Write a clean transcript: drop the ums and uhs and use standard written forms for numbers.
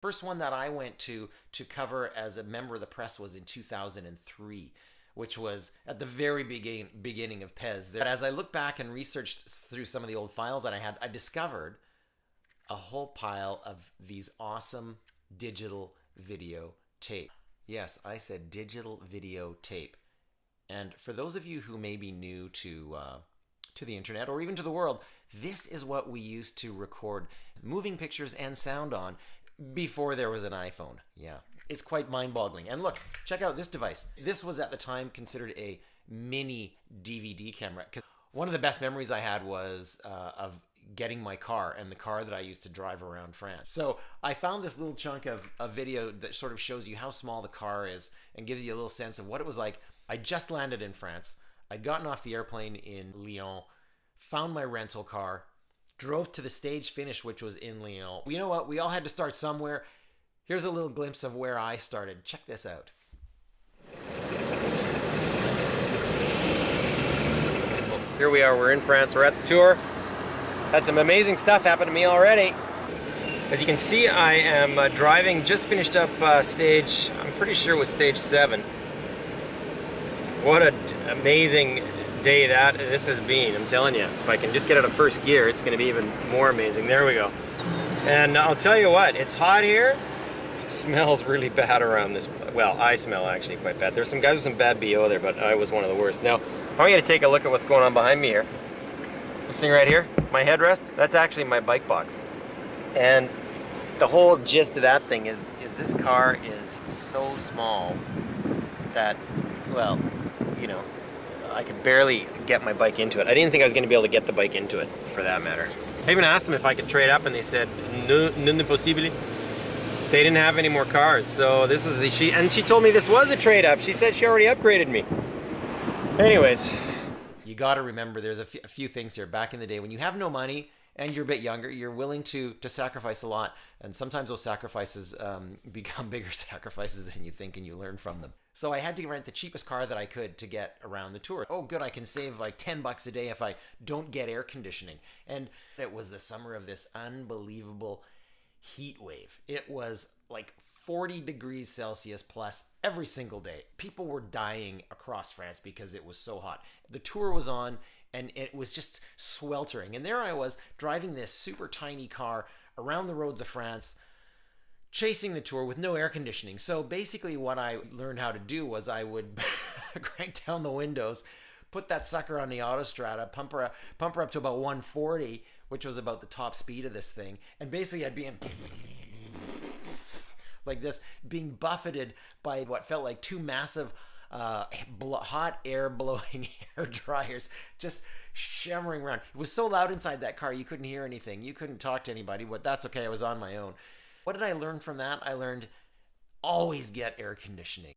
First one that I went to cover as a member of the press was in 2003, which was at the very beginning of Pez. But as I look back and researched through some of the old files that I had, I discovered a whole pile of these awesome digital video tape. Yes, I said digital video tape. And for those of you who may be new to the internet or even to the world, this is what we used to record moving pictures and sound on before there was an iPhone. Yeah, it's quite mind-boggling. And look, check out this device. This was at the time considered a mini DVD camera. Because one of the best memories I had was of getting my car and the car that I used to drive around France. So I found this little chunk of a video that sort of shows you how small the car is and gives you a little sense of what it was like. I just landed in France. I'd gotten off the airplane in Lyon, found my rental car, drove to the stage finish, which was in Lyon. You know what? We all had to start somewhere. Here's a little glimpse of where I started. Check this out. Here we are. We're in France. We're at the tour. Had some amazing stuff happen to me already. As you can see, I am driving, just finished up stage, I'm pretty sure it was stage 7. What an amazing day this has been. I'm telling you, if I can just get out of first gear, it's going to be even more amazing. There we go. And I'll tell you what, it's hot here. It smells really bad around this. Well, I smell actually quite bad. There's some guys with some bad BO there, but I was one of the worst. Now, I want you to take a look at what's going on behind me here. This thing right here, my headrest, that's actually my bike box. And the whole gist of that thing is this car is so small that, well, you know, I could barely get my bike into it. I didn't think I was going to be able to get the bike into it, for that matter. I even asked them if I could trade up, and they said, non est possible. They didn't have any more cars, so this is she told me this was a trade up. She said she already upgraded me. Anyways, you got to remember there's a few things here. Back in the day when you have no money and you're a bit younger, you're willing to sacrifice a lot, and sometimes those sacrifices become bigger sacrifices than you think, and you learn from them. So I had to rent the cheapest car that I could to get around the tour. Oh good, I can save like 10 bucks a day if I don't get air conditioning. And it was the summer of this unbelievable heat wave. It was like 40 degrees Celsius plus every single day. People were dying across France because it was so hot. The tour was on and it was just sweltering. And there I was driving this super tiny car around the roads of France, chasing the tour with no air conditioning. So basically what I learned how to do was I would crank down the windows, put that sucker on the autostrada, pump her up to about 140, which was about the top speed of this thing. And basically I'd be in like this, being buffeted by what felt like two massive hot air blowing hair dryers, just shimmering around. It was so loud inside that car you couldn't hear anything. You couldn't talk to anybody, but that's okay. I was on my own. What did I learn from that? I learned always get air conditioning.